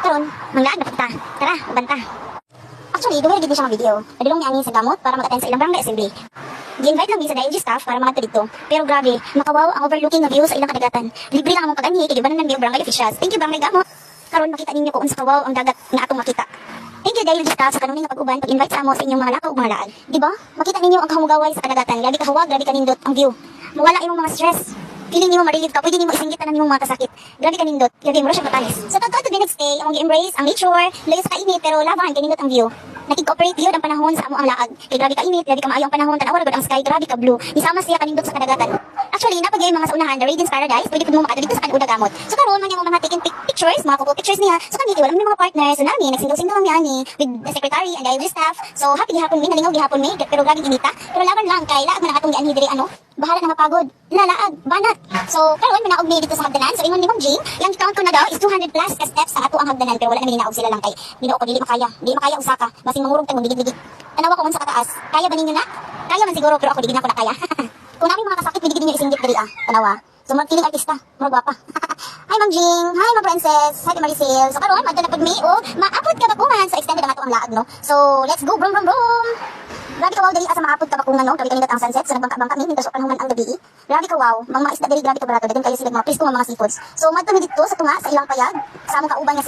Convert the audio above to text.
karon manglaan na ta. Tara, banta. Actually, duwere gid ni siya mga video. Nadulong ni ani sa gamot para mag-attend sa ilang barangay assembly. Gi-invite lang ni sa DILG staff para mga dito. Pero grabe, makawaw ang overlooking nga view sa ilang kadagatan. Libre lang ang pag-ani kay gibanan ng barangay officials. Thank you barangay gamot. Karon makita ninyo kung unsa kawaw ang dagat nga atong makita. Thank you DILG staff sa kanuning nga pag-uban pag-invite sa amo sa inyong mga lakaw ug mga laag. Di ba? Makita ninyo ang kahumugaway sa kadagatan. Grabe kahuwag, grabe kanindot ang view. Mawala imong mga stress. Feeling nimo ma-relieve ka, pwede nimo isinggit na nimong mga kasakit. Grabe kanindot, grabe mo siya matanis. So totoo to the next day, among gi-embrace ang nature, layo sa kainit pero laban kanindot ang view. Nakig-cooperate yun ang panahon sa amo ang laag. Kay grabe kainit, grabe ka maayo ang panahon, tanawa ra gud ang sky, grabe ka blue. Isama siya kanindot sa kadagatan. Actually, napagay mga sa unahan, the Radiance Paradise, pwede pud mo makadto dito sa kanuda gamot. So karon man yung mga taking pictures, mga couple pictures niya. So kami wala may mga partners, so nami nagsindaw-sindaw mi ani with the secretary and the IOG staff. So happy gihapon mi, nalingaw gihapon mi, pero grabe ginita. Pero laban lang kay laag man ang atong gianhi diri ano. Bahala na mapagod. Lalaag, banat. So, karon manaog mi dito sa hagdanan. So, ingon ni Ma'am Jing, yung count ko na daw is 200 plus ka steps sa ato ang hagdanan. Pero wala na ninaog sila lang kay Ginoo ko dili makaya. Dili makaya usaka. Basing mangurong tag ligid-ligid. Tanawa ko unsa kataas. Kaya ba ninyo na? Kaya man siguro pero ako di na ko na kaya. Kung namin mga kasakit, pwede ninyo isinggit diri ah. Tanawa. So, mga feeling artista, mga gwapa. Hi Ma'am Jing, hi Ma'am Princess, hi Maricel. So, karon madala pud mi og maapod ka bakungan sa extended ang ato ang laag no. So, let's go brum brum brum. Grabe ka wow dali asa maapod ka bakungan no. Grabe kanindot ang sunset. So nagbangka-bangka mi mintas panahon ang gabi. Grabe ka wow. Mga isda dali grabe ka barato. Dagan kayo sila mga presko mga seafoods. So madto mi dito sa tunga sa ilang payag sa among kauban nga